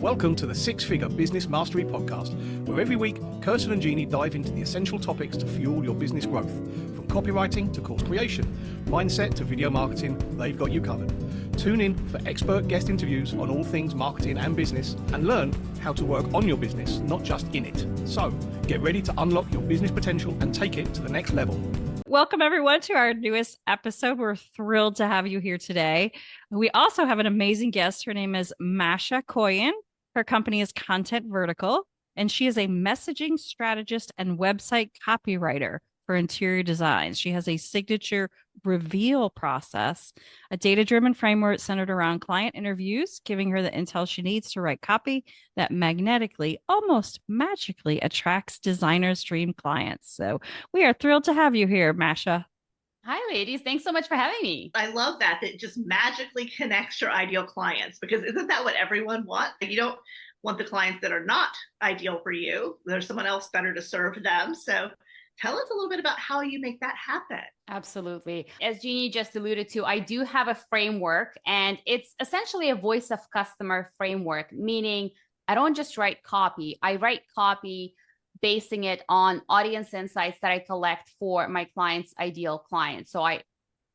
Welcome to the Six Figure Business Mastery Podcast, where every week, Kirsten and Jeanne dive into the essential topics to fuel your business growth. From copywriting to course creation, mindset to video marketing, they've got you covered. Tune in for expert guest interviews on all things marketing and business, and learn how to work on your business, not just in it. So, get ready to unlock your business potential and take it to the next level. Welcome, everyone, to our newest episode. We're thrilled to have you here today. We also have an amazing guest. Her name is Masha Koyen. Her company is Content Vertical, and she is a messaging strategist and website copywriter for interior designs. She has a signature reveal process, a data-driven framework centered around client interviews, giving her the intel she needs to write copy that magnetically, almost magically attracts designers' dream clients. So we are thrilled to have you here, Masha. Hi, ladies. Thanks so much for having me. I love that it just magically connects your ideal clients, because isn't that what everyone wants? You don't want the clients that are not ideal for you. There's someone else better to serve them. So tell us a little bit about how you make that happen. Absolutely. As Jeanne just alluded to, I do have a framework, and it's essentially a voice of customer framework, meaning I don't just write copy. I write copy basing it on audience insights that I collect for my client's ideal client. So I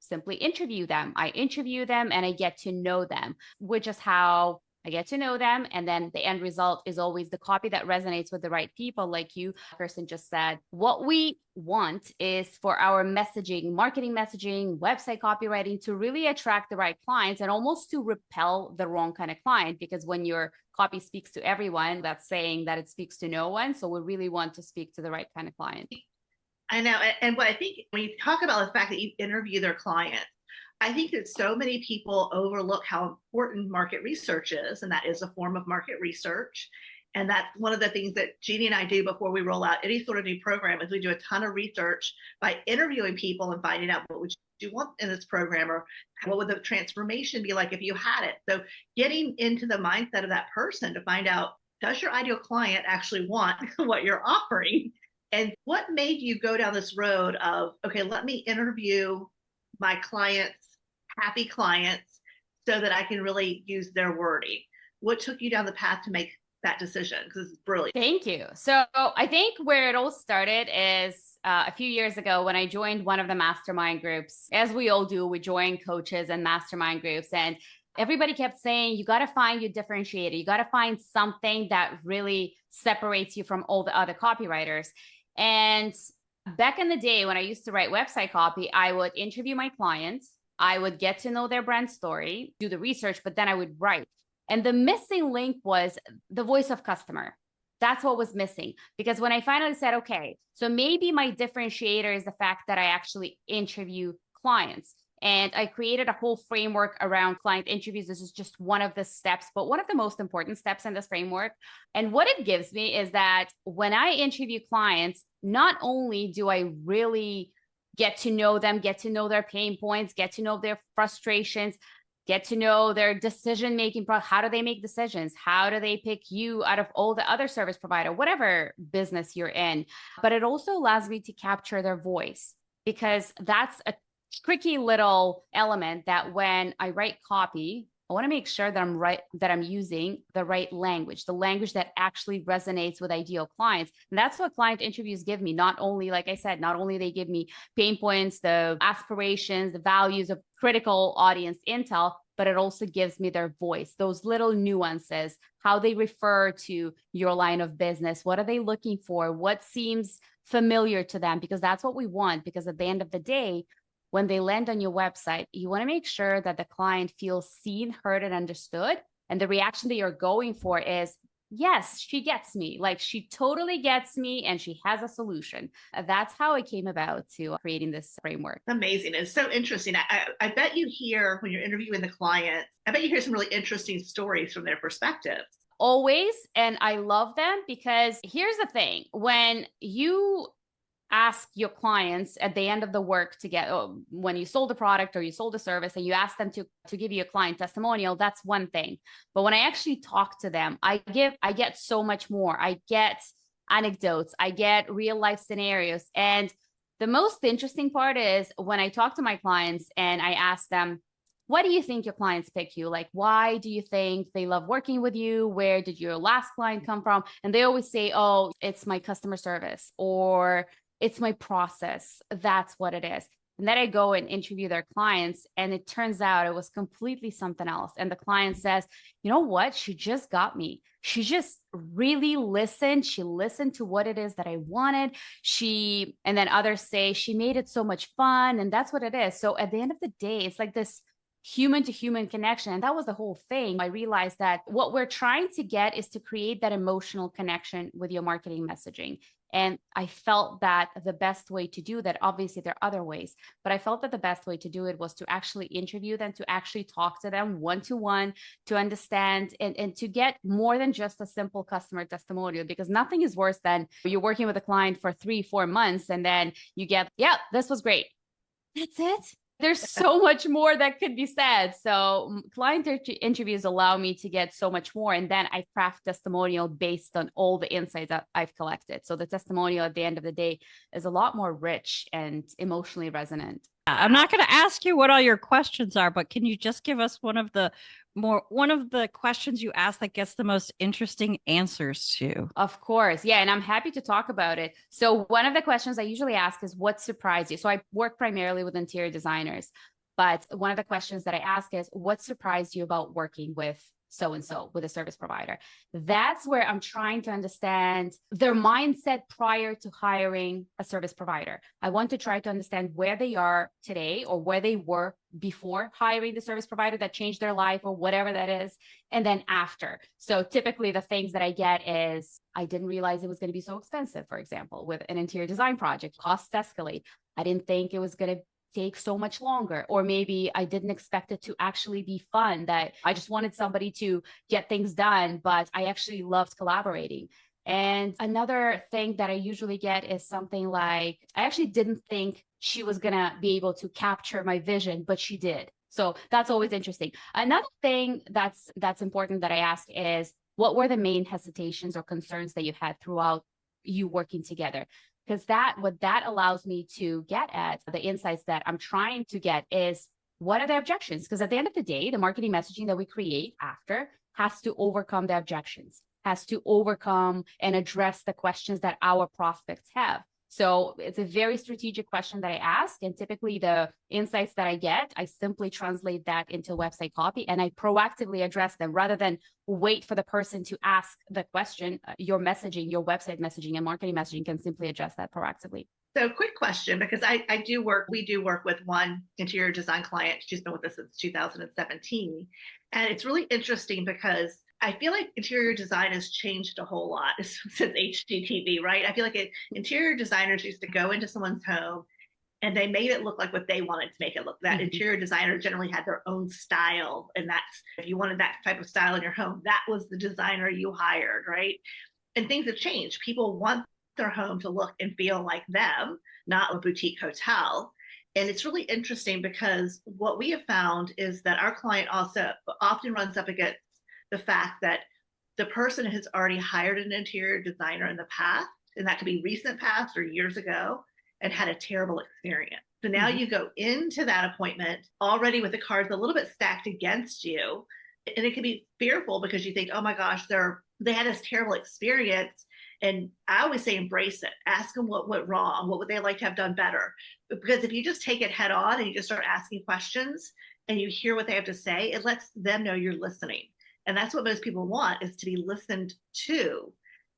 simply interview them. I interview them and I get to know them, which is how I get to know them. And then the end result is always the copy that resonates with the right people, like you, Kirsten, just said. What we want is for our messaging, marketing messaging, website copywriting to really attract the right clients and almost to repel the wrong kind of client. Because when your copy speaks to everyone, that's saying that it speaks to no one. So we really want to speak to the right kind of client. I know. And what I think when you talk about the fact that you interview their clients, I think that so many people overlook how important market research is, and that is a form of market research. And that's one of the things that Jeanne and I do before we roll out any sort of new program, is we do a ton of research by interviewing people and finding out what would you want in this program, or what would the transformation be like if you had it. So getting into the mindset of that person to find out, does your ideal client actually want what you're offering? And what made you go down this road of, okay, let me interview my clients, happy clients, so that I can really use their wording? What took you down the path to make that decision? Because it's brilliant. Thank you. So I think where it all started is a few years ago when I joined one of the mastermind groups. As we all do, we join coaches and mastermind groups, and everybody kept saying, you got to find your differentiator. You got to find something that really separates you from all the other copywriters. And back in the day when I used to write website copy, I would interview my clients. I would get to know their brand story, do the research, but then I would write. And the missing link was the voice of customer. That's what was missing. Because when I finally said, okay, so maybe my differentiator is the fact that I actually interview clients. And I created a whole framework around client interviews. This is just one of the steps, but one of the most important steps in this framework. And what it gives me is that when I interview clients, not only do I really get to know them, get to know their pain points, get to know their frustrations, get to know their decision-making process. How do they make decisions? How do they pick you out of all the other service provider, whatever business you're in? But it also allows me to capture their voice, because that's a tricky little element that when I write copy, I want to make sure that I'm using the right language, the language that actually resonates with ideal clients. And that's what client interviews give me. Not only, like I said, not only they give me pain points, the aspirations, the values of critical audience intel, but it also gives me their voice, those little nuances, how they refer to your line of business. What are they looking for? What seems familiar to them? Because that's what we want. Because at the end of the day, when they land on your website, you want to make sure that the client feels seen, heard, and understood. And the reaction that you're going for is, yes, she gets me. Like, she totally gets me and she has a solution. That's how I came about to creating this framework. Amazing. It's so interesting. I bet you hear, when you're interviewing the clients, I bet you hear some really interesting stories from their perspectives. Always. And I love them, because here's the thing. When you ask your clients at the end of the work to get, when you sold a product or you sold a service, and you ask them to give you a client testimonial, that's one thing. But when I actually talk to them, I get so much more. I get anecdotes, I get real life scenarios. And the most interesting part is when I talk to my clients and I ask them, What do you think your clients pick you? Like, why do you think they love working with you? Where did your last client come from? And they always say, oh, it's my customer service or it's my process. That's what it is. And then I go and interview their clients, and it turns out it was completely something else. And the client says, you know what? She just got me. She just really listened. She listened to what it is that I wanted. And then others say she made it so much fun. And that's what it is. So at the end of the day, it's like this human to human connection. And that was the whole thing. I realized that what we're trying to get is to create that emotional connection with your marketing messaging. And I felt that the best way to do that, obviously there are other ways, but I felt that the best way to do it was to actually interview them, to actually talk to them one-to-one, to understand and to get more than just a simple customer testimonial, because nothing is worse than you're working with a client for 3-4 months and then you get, yeah, this was great. That's it. There's so much more that could be said. So client interviews allow me to get so much more. And then I craft testimonial based on all the insights that I've collected. So the testimonial at the end of the day is a lot more rich and emotionally resonant. I'm not going to ask you what all your questions are, but can you just give us one of the questions you ask that gets the most interesting answers to? Of course. Yeah. And I'm happy to talk about it. So one of the questions I usually ask is, what surprised you? So I work primarily with interior designers, but one of the questions that I ask is, what surprised you about working with so-and-so, with a service provider? That's where I'm trying to understand their mindset prior to hiring a service provider. I want to try to understand where they are today or where they were before hiring the service provider that changed their life or whatever that is, and then after. So typically the things that I get is, I didn't realize it was going to be so expensive, for example, with an interior design project, costs escalate. I didn't think it was going to take so much longer, or maybe I didn't expect it to actually be fun, that I just wanted somebody to get things done, but I actually loved collaborating. And another thing that I usually get is something like, I actually didn't think she was going to be able to capture my vision, but she did. So that's always interesting. Another thing that's important that I ask is, what were the main hesitations or concerns that you had throughout you working together? Because what that allows me to get at, the insights that I'm trying to get, is, what are the objections? Because at the end of the day, the marketing messaging that we create after has to overcome the objections, has to overcome and address the questions that our prospects have. So it's a very strategic question that I ask. And typically the insights that I get, I simply translate that into website copy and I proactively address them rather than wait for the person to ask the question. Your messaging, your website messaging and marketing messaging can simply address that proactively. So quick question, because we do work with one interior design client. She's been with us since 2017. And it's really interesting because I feel like interior design has changed a whole lot since HGTV, right? I feel like interior designers used to go into someone's home and they made it look like what they wanted to make it look. That interior designer generally had their own style. And that's, if you wanted that type of style in your home, that was the designer you hired, right? And things have changed. People want their home to look and feel like them, not a boutique hotel. And it's really interesting because what we have found is that our client also often runs up against the fact that the person has already hired an interior designer in the past, and that could be recent past or years ago, and had a terrible experience. So now you go into that appointment already with the cards a little bit stacked against you. And it can be fearful because you think, oh my gosh, they had this terrible experience. And I always say, embrace it. Ask them what went wrong. What would they like to have done better? Because if you just take it head on and you just start asking questions and you hear what they have to say, it lets them know you're listening. And that's what most people want, is to be listened to.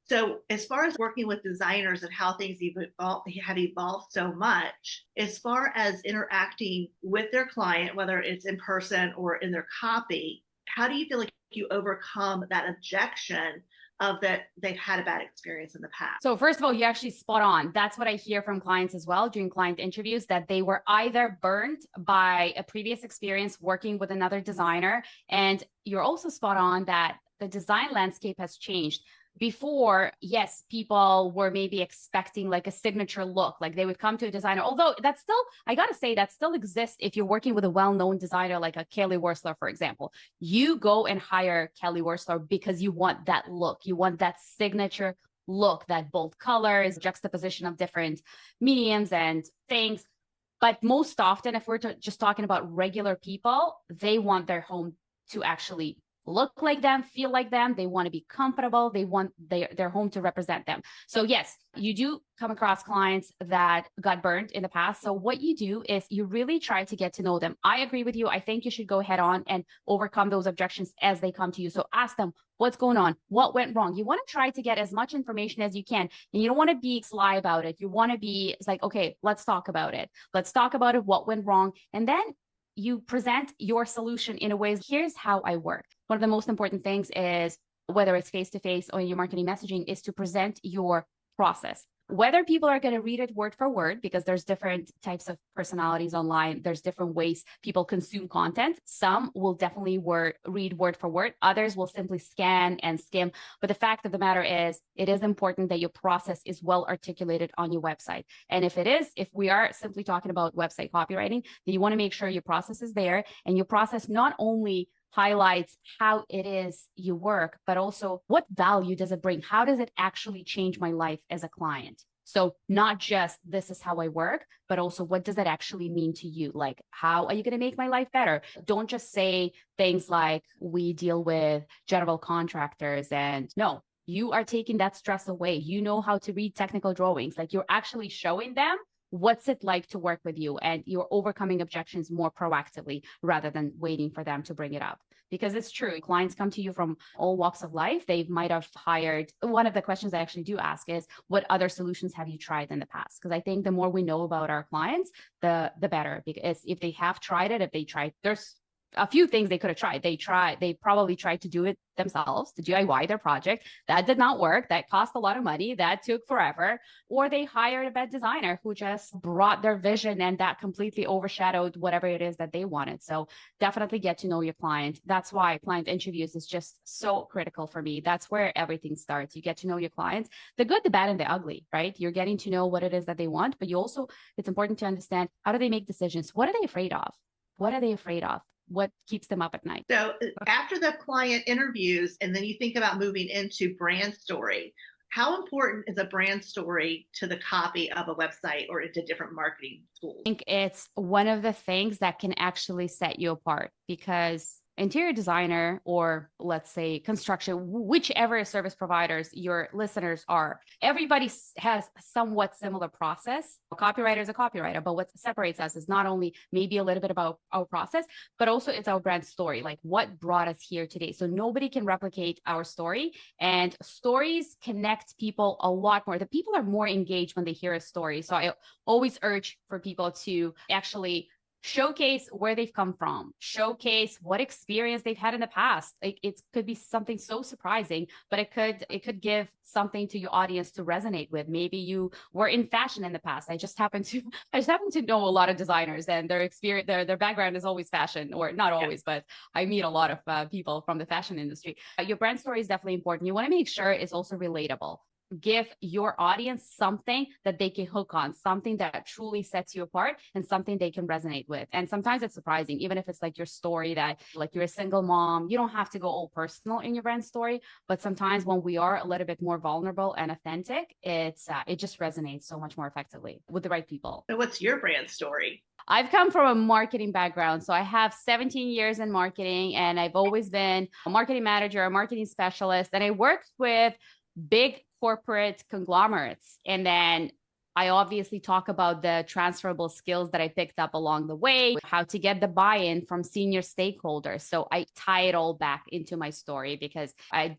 So as far as working with designers and how things have evolved so much, as far as interacting with their client, whether it's in person or in their copy, how do you feel like you overcome that objection of that they've had a bad experience in the past? So first of all, you actually spot on. That's what I hear from clients as well during client interviews, that they were either burned by a previous experience working with another designer. And you're also spot on that the design landscape has changed. Before, yes, people were maybe expecting like a signature look, like they would come to a designer, although that's still, I got to say, that still exists if you're working with a well-known designer like a Kelly Wearstler, for example. You go and hire Kelly Wearstler because you want that look. You want that signature look, that bold colors, juxtaposition of different mediums and things. But most often, if we're just talking about regular people, they want their home to actually look like them, feel like them. They want to be comfortable. They want their home to represent them. So yes, you do come across clients that got burned in the past. So what you do is you really try to get to know them. I agree with you. I think you should go head on and overcome those objections as they come to you. So ask them, what's going on? What went wrong? You want to try to get as much information as you can. And you don't want to be sly about it. You want to be, it's like, okay, let's talk about it. Let's talk about it, what went wrong. And then you present your solution in a way, here's how I work. One of the most important things is, whether it's face-to-face or in your marketing messaging, is to present your process. Whether people are going to read it word for word, because there's different types of personalities online. There's different ways people consume content. Some will definitely read word for word. Others will simply scan and skim. But the fact of the matter is, it is important that your process is well articulated on your website. And if we are simply talking about website copywriting, then you want to make sure your process is there, and your process not only highlights how it is you work, but also what value does it bring? How does it actually change my life as a client? So not just this is how I work, but also what does that actually mean to you? Like, how are you going to make my life better? Don't just say things like, we deal with general contractors, and no, you are taking that stress away. You know how to read technical drawings. Like, you're actually showing them what's it like to work with you, and you're overcoming objections more proactively rather than waiting for them to bring it up. Because it's true, clients come to you from all walks of life. They might have hired, one of the questions I actually do ask is, what other solutions have you tried in the past? Because I think the more we know about our clients, the better. Because if they have tried it, there's a few things they could have tried. They probably tried to do it themselves, to DIY their project. That did not work. That cost a lot of money. That took forever. Or they hired a bad designer who just brought their vision, and that completely overshadowed whatever it is that they wanted. So definitely get to know your client. That's why client interviews is just so critical for me. That's where everything starts. You get to know your clients, the good, the bad, and the ugly, right? You're getting to know what it is that they want, but it's important to understand, how do they make decisions? What are they afraid of? What are they afraid of? What keeps them up at night? So after the client interviews, and then you think about moving into brand story, how important is a brand story to the copy of a website or into different marketing tools? I think it's one of the things that can actually set you apart, because interior designer, or let's say construction, whichever service providers your listeners are, everybody has somewhat similar process. A copywriter is a copywriter, but what separates us is not only maybe a little bit about our process, but also it's our brand story, like what brought us here today. So nobody can replicate our story, and stories connect people a lot more. The people are more engaged when they hear a story. So I always urge for people to actually showcase where they've come from, showcase what experience they've had in the past. It could be something so surprising, but it could give something to your audience to resonate with. Maybe you were in fashion in the past. I just happen to know a lot of designers, and their experience, their background is always fashion, or not always, but I meet a lot of people from the fashion industry. Your brand story is definitely important. You want to make sure it's also relatable. Give your audience something that they can hook on, something that truly sets you apart, and something they can resonate with. And sometimes it's surprising, even if it's like your story that, like, you're a single mom, you don't have to go all personal in your brand story. But sometimes when we are a little bit more vulnerable and authentic, it just resonates so much more effectively with the right people. So what's your brand story? I've come from a marketing background. So I have 17 years in marketing, and I've always been a marketing manager, a marketing specialist, and I worked with big corporate conglomerates. And then I obviously talk about the transferable skills that I picked up along the way, how to get the buy-in from senior stakeholders. So I tie it all back into my story, because I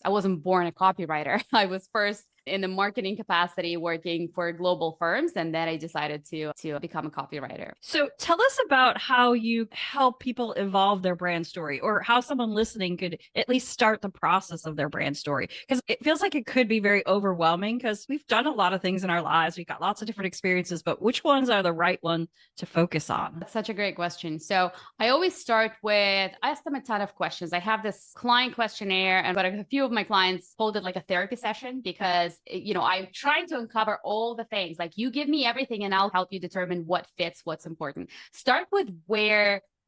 wasn't born a copywriter. I was first in the marketing capacity working for global firms, and then I decided to become a copywriter. So tell us about how you help people evolve their brand story, or how someone listening could at least start the process of their brand story. Because it feels like it could be very overwhelming, because we've done a lot of things in our lives. We've got lots of different experiences, but which ones are the right one to focus on? That's such a great question. So I always start with, I ask them a ton of questions. I have this client questionnaire, but a few of my clients hold it like a therapy session, because I'm trying to uncover all the things. Like, you give me everything and I'll help you determine what fits, what's important. Start with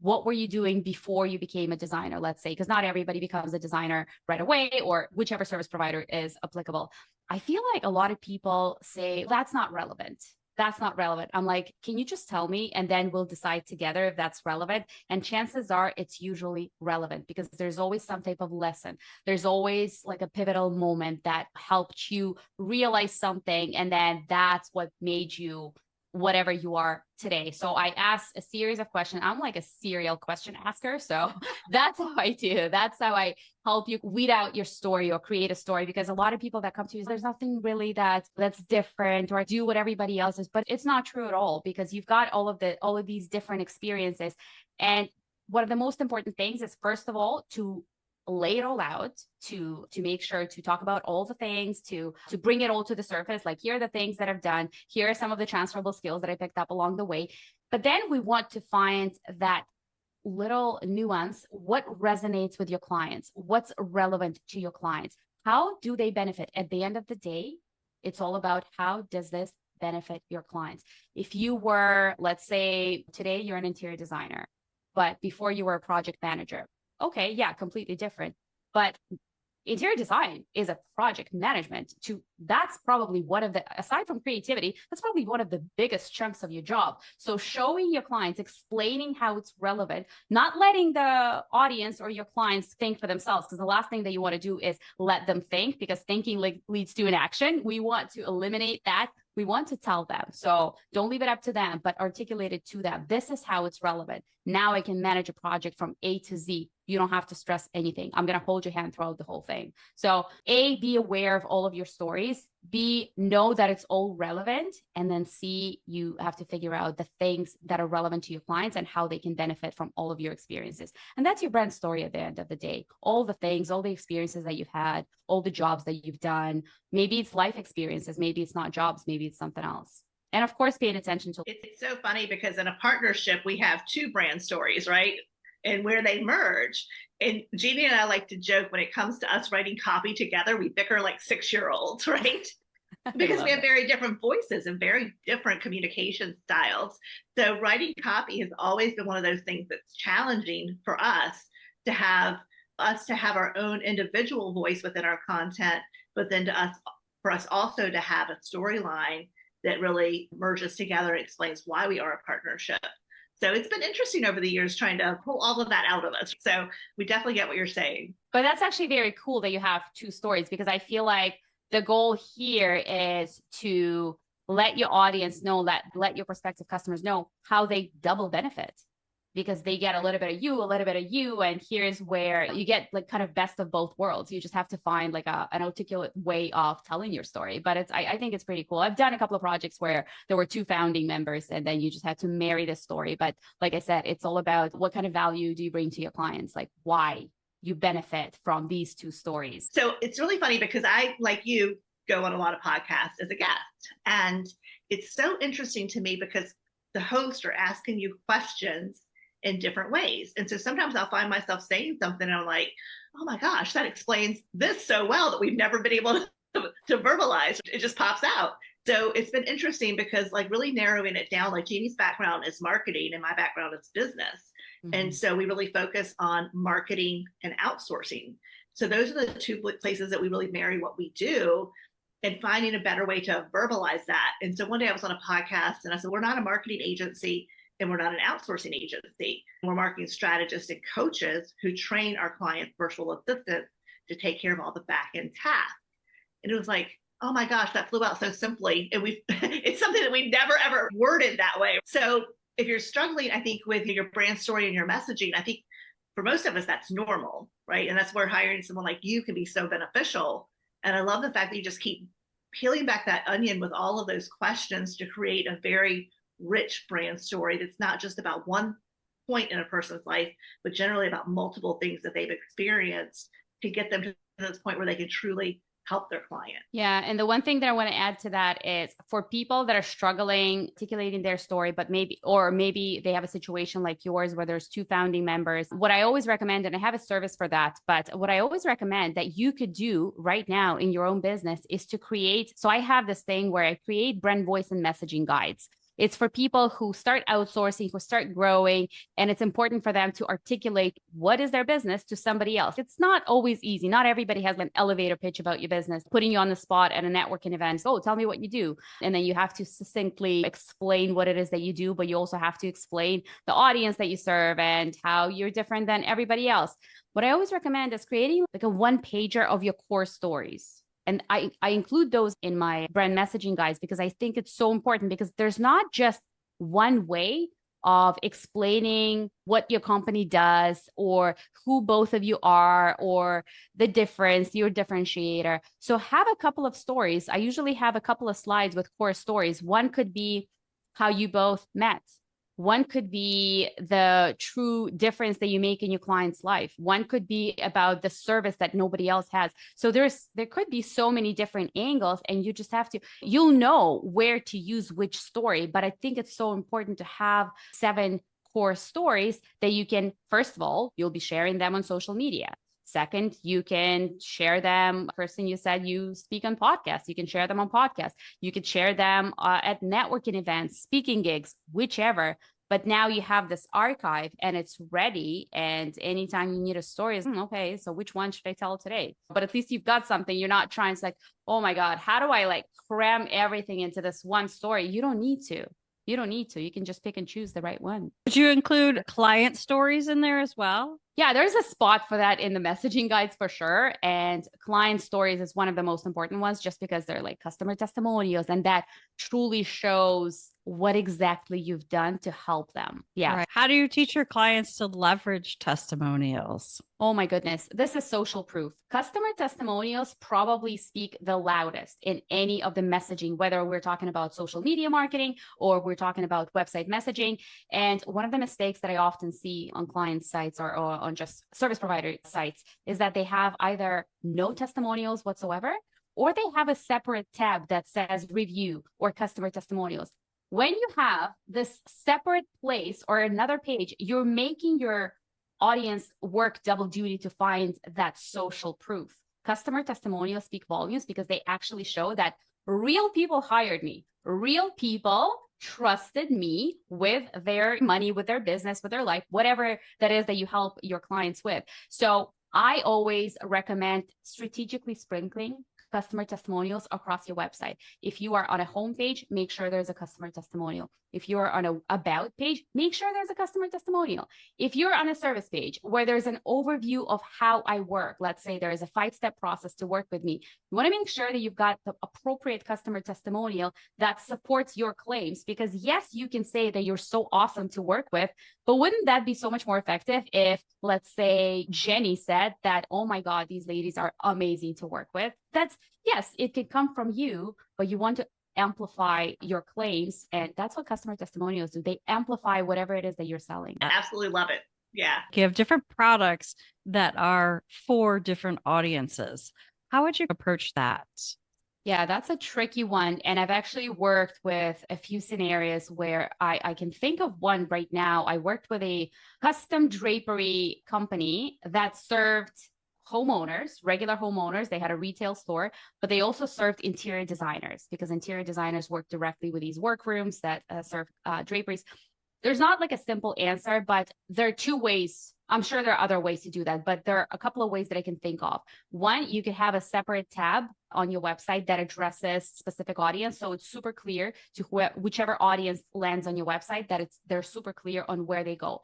what were you doing before you became a designer, let's say, because not everybody becomes a designer right away, or whichever service provider is applicable. I feel like a lot of people say, that's not relevant. that's not relevant. I'm like, can you just tell me? And then we'll decide together if that's relevant. And chances are it's usually relevant because there's always some type of lesson. There's always like a pivotal moment that helped you realize something. And then that's what made you whatever you are today. So I asked a series of questions. I'm like a serial question asker. So that's how I do. That's how I help you weed out your story or create a story, because a lot of people that come to you, there's nothing really that's different, or do what everybody else is, but it's not true at all, because you've got all of these different experiences. And one of the most important things is, first of all, to lay it all out, to make sure to talk about all the things, to bring it all to the surface. Like, here are the things that I've done. Here are some of the transferable skills that I picked up along the way. But then we want to find that little nuance. What resonates with your clients? What's relevant to your clients? How do they benefit? At the end of the day, it's all about how does this benefit your clients? If you were, let's say today you're an interior designer, but before you were a project manager, okay, yeah, completely different. But interior design is a project management. That's probably one of the, aside from creativity, that's probably one of the biggest chunks of your job. So showing your clients, explaining how it's relevant, not letting the audience or your clients think for themselves, because the last thing that you want to do is let them think, because thinking leads to inaction. We want to eliminate that. We want to tell them. So don't leave it up to them, but articulate it to them. This is how it's relevant. Now I can manage a project from A to Z. You don't have to stress anything. I'm going to hold your hand throughout the whole thing. So A, be aware of all of your stories. B, know that it's all relevant. And then C, you have to figure out the things that are relevant to your clients and how they can benefit from all of your experiences. And that's your brand story at the end of the day. All the things, all the experiences that you've had, all the jobs that you've done. Maybe it's life experiences. Maybe it's not jobs. Maybe it's something else. And of course, paying attention to. It's so funny because in a partnership, we have two brand stories, right? And where they merge. And Jeanne and I like to joke, when it comes to us writing copy together, we bicker like 6-year-olds, right? Because we have very different voices and very different communication styles. So writing copy has always been one of those things that's challenging for us to have our own individual voice within our content, but then for us also to have a storyline that really merges together and explains why we are a partnership. So it's been interesting over the years trying to pull all of that out of us. So we definitely get what you're saying. But that's actually very cool that you have two stories, because I feel like the goal here is to let your audience know, let your prospective customers know how they double benefit, because they get a little bit of you, and here's where you get like kind of best of both worlds. You just have to find like an articulate way of telling your story. But I think it's pretty cool. I've done a couple of projects where there were two founding members, and then you just had to marry the story. But like I said, it's all about what kind of value do you bring to your clients, like why you benefit from these two stories. So it's really funny because I, like you, go on a lot of podcasts as a guest. And it's so interesting to me because the hosts are asking you questions in different ways. And so sometimes I'll find myself saying something and I'm like, oh my gosh, that explains this so well that we've never been able to verbalize. It just pops out. So it's been interesting because like really narrowing it down, like Jeanne's background is marketing and my background is business. Mm-hmm. And so we really focus on marketing and outsourcing. So those are the two places that we really marry what we do and finding a better way to verbalize that. And so one day I was on a podcast and I said, we're not a marketing agency and we're not an outsourcing agency. We're marketing strategists and coaches who train our clients' virtual assistants to take care of all the back-end tasks. And it was like, oh my gosh, that flew out so simply. And it's something that we never ever worded that way. So if you're struggling, I think, with your brand story and your messaging, I think for most of us, that's normal, right? And that's where hiring someone like you can be so beneficial. And I love the fact that you just keep peeling back that onion with all of those questions to create a very rich brand story that's not just about one point in a person's life, but generally about multiple things that they've experienced to get them to this point where they can truly help their client. Yeah. And the one thing that I want to add to that is for people that are struggling articulating their story, but maybe they have a situation like yours where there's two founding members. What I always recommend, and I have a service for that, but what I always recommend that you could do right now in your own business is to create. So I have this thing where I create brand voice and messaging guides. It's for people who start outsourcing, who start growing, and it's important for them to articulate what is their business to somebody else. It's not always easy. Not everybody has an elevator pitch about your business, putting you on the spot at a networking event. Oh, tell me what you do. And then you have to succinctly explain what it is that you do, but you also have to explain the audience that you serve and how you're different than everybody else. What I always recommend is creating like a one pager of your core stories. And I include those in my brand messaging guides because I think it's so important, because there's not just one way of explaining what your company does or who both of you are or the difference, your differentiator. So have a couple of stories. I usually have a couple of slides with core stories. One could be how you both met. One could be the true difference that you make in your client's life. One could be about the service that nobody else has. So there could be so many different angles, and you just have to, you'll know where to use which story. But I think it's so important to have 7 core stories that you can, first of all, you'll be sharing them on social media. Second, you can share them. Kirsten, you said you speak on podcasts. You can share them on podcasts. You could share them at networking events, speaking gigs, whichever. But now you have this archive and it's ready. And anytime you need a story, okay, so which one should I tell today? But at least you've got something. You're not trying to oh my God, how do I cram everything into this one story? You don't need to. You can just pick and choose the right one. Would you include client stories in there as well? Yeah, there's a spot for that in the messaging guides for sure. And client stories is one of the most important ones, just because they're like customer testimonials, and that truly shows what exactly you've done to help them. Yeah. Right. How do you teach your clients to leverage testimonials? Oh my goodness. This is social proof. Customer testimonials probably speak the loudest in any of the messaging, whether we're talking about social media marketing or we're talking about website messaging. And one of the mistakes that I often see on client sites or on just service provider sites is that they have either no testimonials whatsoever, or they have a separate tab that says review or customer testimonials. When you have this separate place or another page, you're making your audience work double duty to find that social proof. Customer testimonials speak volumes because they actually show that real people hired me. Real people trusted me with their money, with their business, with their life, whatever that is that you help your clients with. So I always recommend strategically sprinkling customer testimonials across your website. If you are on a homepage, make sure there's a customer testimonial. If you are on an about page, make sure there's a customer testimonial. If you're on a service page where there's an overview of how I work, let's say there is a 5-step process to work with me, you want to make sure that you've got the appropriate customer testimonial that supports your claims. Because yes, you can say that you're so awesome to work with, but wouldn't that be so much more effective if, let's say, Jenny said that, oh my God, these ladies are amazing to work with? Yes, it can come from you, but you want to amplify your claims. And that's what customer testimonials do. They amplify whatever it is that you're selling. I absolutely love it. Yeah. You have different products that are for different audiences. How would you approach that? Yeah, that's a tricky one. And I've actually worked with a few scenarios where I can think of one right now. I worked with a custom drapery company that served homeowners, regular homeowners. They had a retail store, but they also served interior designers, because interior designers work directly with these workrooms that serve draperies. There's not like a simple answer, but there are 2 ways. I'm sure there are other ways to do that, but there are a couple of ways that I can think of. One, you could have a separate tab on your website that addresses specific audience. So it's super clear to whichever audience lands on your website, that they're super clear on where they go.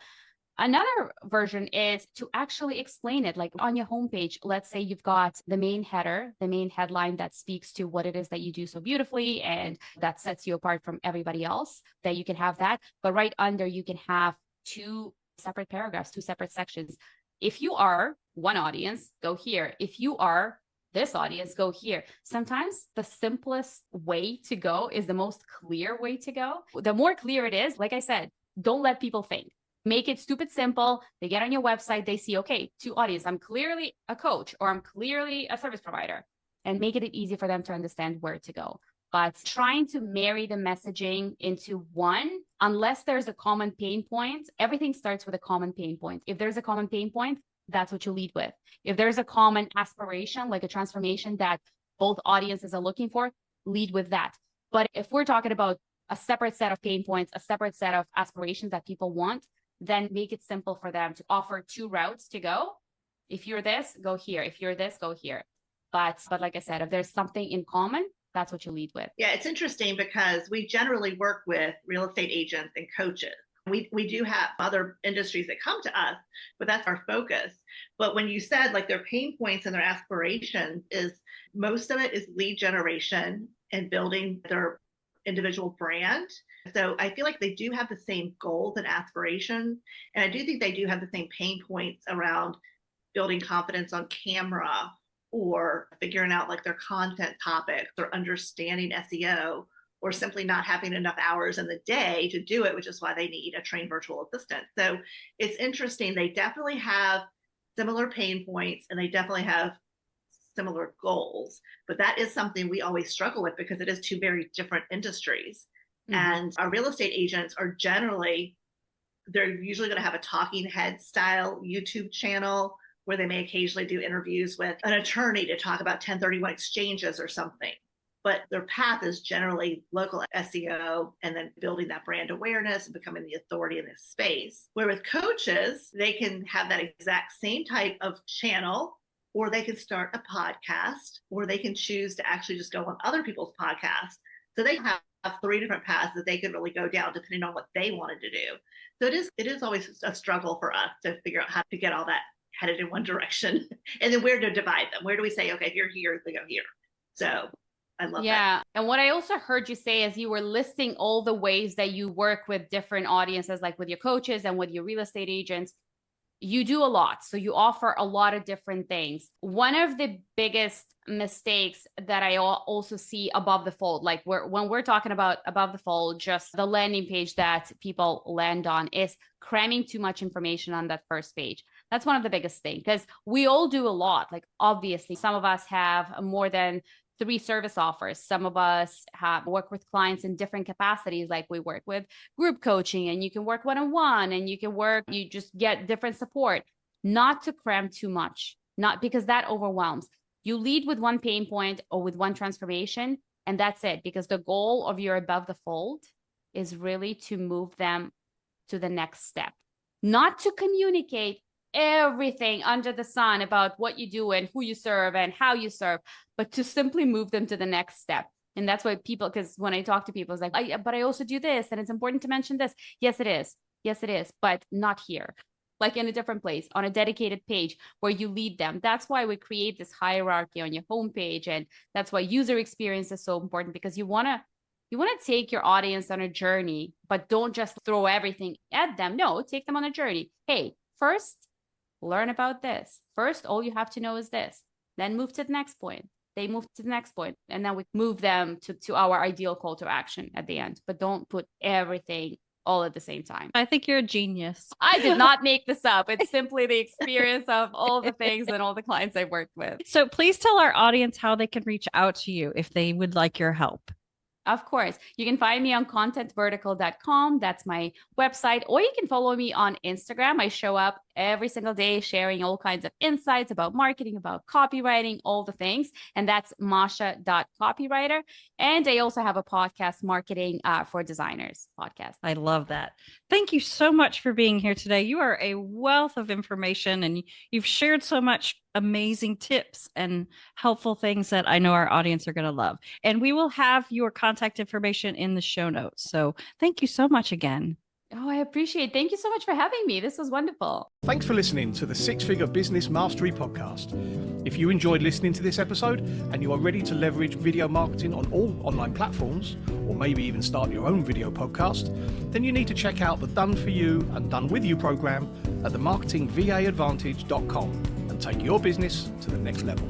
Another version is to actually explain it, like on your homepage. Let's say you've got the main header, the main headline that speaks to what it is that you do so beautifully and that sets you apart from everybody else, that you can have that. But right under, you can have 2 separate paragraphs, 2 separate sections. If you are one audience, go here. If you are this audience, go here. Sometimes the simplest way to go is the most clear way to go. The more clear it is, like I said, don't let people think. Make it stupid simple. They get on your website, they see, okay, 2 audience, I'm clearly a coach or I'm clearly a service provider, and make it easy for them to understand where to go. But trying to marry the messaging into one, unless there's a common pain point, everything starts with a common pain point. If there's a common pain point, that's what you lead with. If there's a common aspiration, like a transformation that both audiences are looking for, lead with that. But if we're talking about a separate set of pain points, a separate set of aspirations that people want, then make it simple for them to offer 2 routes to go. If you're this, go here. If you're this, go here. But like I said, if there's something in common, that's what you lead with. Yeah, it's interesting because we generally work with real estate agents and coaches. We do have other industries that come to us, but that's our focus. But when you said like their pain points and their aspirations, is most of it is lead generation and building their individual brand. So I feel like they do have the same goals and aspirations. And I do think they do have the same pain points around building confidence on camera or figuring out like their content topics or understanding SEO, or simply not having enough hours in the day to do it, which is why they need a trained virtual assistant. So it's interesting. They definitely have similar pain points and they definitely have similar goals, but that is something we always struggle with because it is 2 very different industries. Mm-hmm. And our real estate agents are generally, they're usually going to have a talking head style YouTube channel where they may occasionally do interviews with an attorney to talk about 1031 exchanges or something. But their path is generally local SEO and then building that brand awareness and becoming the authority in this space. Where with coaches, they can have that exact same type of channel, or they can start a podcast, or they can choose to actually just go on other people's podcasts. So they have 3 different paths that they can really go down depending on what they wanted to do. So it is always a struggle for us to figure out how to get all that headed in one direction and then where to divide them. Where do we say, okay, if you're here, they go here. So I love that. Yeah. And what I also heard you say is you were listing all the ways that you work with different audiences, like with your coaches and with your real estate agents. You do a lot. So you offer a lot of different things. One of the biggest mistakes that I also see above the fold, like when we're talking about above the fold, just the landing page that people land on, is cramming too much information on that first page. That's one of the biggest things because we all do a lot. Like obviously some of us have more than 3 service offers. Some of us work with clients in different capacities. Like we work with group coaching and you can work one-on-one and you just get different support. Not to cram too much, not because that overwhelms. You lead with one pain point or with one transformation and that's it. Because the goal of your above the fold is really to move them to the next step, not to communicate everything under the sun about what you do and who you serve and how you serve, but to simply move them to the next step. And that's why people, because when I talk to people, it's like, but I also do this and it's important to mention this. Yes, it is. Yes, it is, but not here. Like in a different place, on a dedicated page where you lead them. That's why we create this hierarchy on your homepage. And that's why user experience is so important, because you want to take your audience on a journey, but don't just throw everything at them. No, take them on a journey. Hey, first, learn about this. First, all you have to know is this. Then move to the next point. They move to the next point. And then we move them to our ideal call to action at the end. But don't put everything all at the same time. I think you're a genius. I did not make this up. It's simply the experience of all the things and all the clients I've worked with. So please tell our audience how they can reach out to you if they would like your help. Of course. You can find me on contentvertical.com. That's my website. Or you can follow me on Instagram. I show up every single day sharing all kinds of insights about marketing, about copywriting, all the things. And that's masha.copywriter. And I also have a podcast, Marketing for Designers podcast. I love that. Thank you so much for being here today. You are a wealth of information and you've shared so much amazing tips and helpful things that I know our audience are going to love. And we will have your contact information in the show notes. So thank you so much again. Oh, I appreciate it. Thank you so much for having me. This was wonderful. Thanks for listening to the 6-Figure Business Mastery Podcast. If you enjoyed listening to this episode and you are ready to leverage video marketing on all online platforms, or maybe even start your own video podcast, then you need to check out the Done For You and Done With You program at themarketingvaadvantage.com and take your business to the next level.